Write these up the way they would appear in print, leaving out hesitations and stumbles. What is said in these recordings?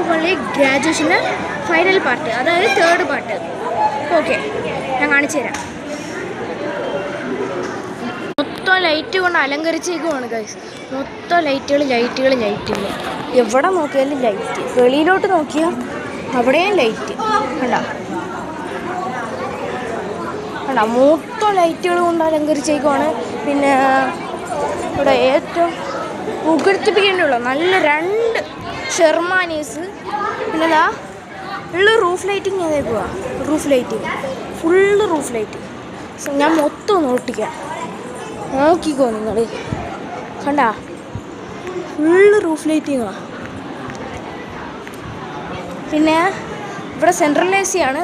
പള്ളി ഗ്രാജുവേഷന് final part, അതായത് third part. Okay, ഞാൻ കാണിച്ചു തരാം. മൊത്തം ലൈറ്റ് കൊണ്ട് അലങ്കരിച്ചേക്കുവാണ് ഗൈസ്. മൊത്തം ലൈറ്റുകൾ. എവിടെ നോക്കിയാലും ലൈറ്റ്. വെളിയിലോട്ട് നോക്കിയാൽ അവിടെയും ലൈറ്റ്. കണ്ടോ, മൊത്തം ലൈറ്റുകൾ കൊണ്ട് അലങ്കരിച്ചേക്കുവാണ്. പിന്നെ ഇവിടെ ഏറ്റവും പുകഴ്ത്തിപ്പിക്കേണ്ടിയുള്ള നല്ല 2 ഷെർമാനീസ്. പിന്നെ ഇതാ ഉള്ള റൂഫ് ലൈറ്റിങ് ചെയ്തേക്കുക. Full roof light. ഞാൻ മൊത്തം ഒന്ന് ഒട്ടിക്കാം, നോക്കിക്കോ നിങ്ങൾ. കണ്ടാ, ഫുള്ള് റൂഫ് ലൈറ്റിങ്ങാണ്. പിന്നെ ഇവിടെ സെൻട്രൽ എ സിയാണ്.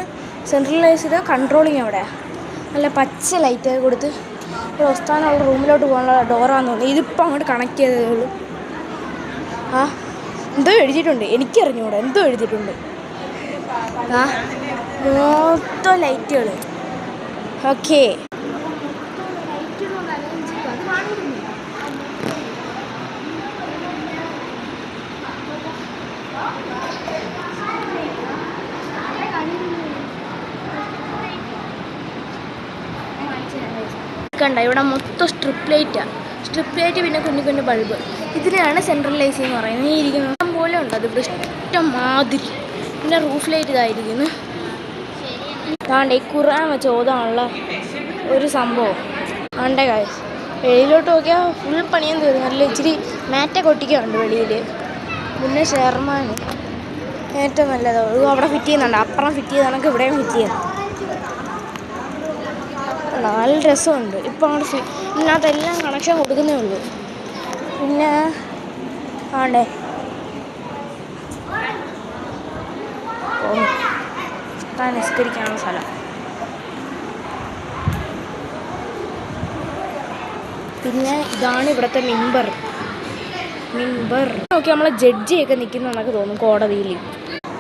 സെൻട്രൽ എ സിയുടെ കൺട്രോളിങ് അവിടെ നല്ല പച്ച ലൈറ്റൊക്കെ കൊടുത്ത് ഇവിടെ ഉസ്താനുള്ള റൂമിലോട്ട് പോകാനുള്ള ഡോറാന്ന് തോന്നുന്നു. ഇതിപ്പോൾ അങ്ങോട്ട് കണക്ട് ചെയ്തതേ ഉള്ളൂ. എന്തോ എഴുതിയിട്ടുണ്ട്, എനിക്കറിഞ്ഞൂടെ എന്തോ എഴുതിയിട്ടുണ്ട്. മൊത്തം ലൈറ്റുകൾ. ഓക്കെ, കണ്ട ഇവിടെ മൊത്തം സ്ട്രിപ്പ് ലൈറ്റാണ്. പിന്നെ കുഞ്ഞു ബൾബ്. ഇതിനാണ് സെൻട്രൽ എ സി എന്ന് പറയുന്നത്. ഈ ഇരിക്കുന്ന പോലെ ഉണ്ട് അത് ഇവിടെ ഇഷ്ടം മാതിരി. പിന്നെ റൂഫ് ലൈറ്റ് ഇതായിരിക്കുന്നു. അതാണ്ട് ഈ ഖുർആൻ വെച്ച് ഓതാനുള്ള ഒരു സംഭവം ആണ്ടേ കാര്യം. വെളിയിലോട്ട് നോക്കിയാൽ ഫുൾ പണിയും തീർന്നു. നല്ല ഇച്ചിരി മാറ്റൊക്കെ ഒട്ടിക്കുന്നുണ്ട് വെളിയിൽ. പിന്നെ ഷെർമാൻ ഏറ്റവും നല്ലത് അവിടെ ഫിറ്റ് ചെയ്യുന്നുണ്ട്. അപ്പുറം ഫിറ്റ് ചെയ്താണെങ്കിൽ ഇവിടെയും ഫിറ്റ് ചെയ്യുന്നു. നല്ല രസമുണ്ട്. ഇപ്പം അങ്ങോട്ട് ഇതിനകത്തെല്ലാം കണക്ഷൻ കൊടുക്കുന്നേ ഉള്ളൂ. പിന്നെ ആണ്ടേ നിസ്കരിക്കാനുള്ള സ്ഥലം. പിന്നെ ഇതാണ് ഇവിടുത്തെ മിമ്പർ. നോക്കി നമ്മളെ ജഡ്ജിയൊക്കെ നിൽക്കുന്നതെന്നൊക്കെ തോന്നും കോടതിയിൽ.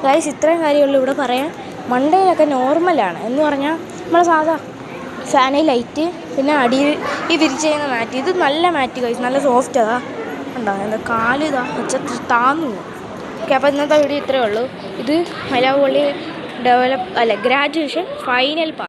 ഗൈസ്, ഇത്രയും കാര്യമുള്ളൂ ഇവിടെ പറയാൻ. മണ്ടയിലൊക്കെ നോർമലാണ് എന്ന് പറഞ്ഞാൽ നമ്മളെ സാധാ ഫാന് ലൈറ്റ്, പിന്നെ അടിയിൽ ഈ വിരിച്ച് ചെയ്യുന്ന മാറ്റ്. ഇത് നല്ല മാറ്റ് ഗൈസ്, നല്ല സോഫ്റ്റ്. ഉണ്ടാകും എന്താ കാല് വെച്ചാൽ താന്നു. ഓക്കെ, അപ്പോൾ ഇന്നത്തെ വീഡിയോ ഇത്രയേ ഉള്ളൂ. ഇത് മൈലാപ്പള്ളി ഗ്രാജുവേഷൻ ഫൈനൽ പാർട്ട്.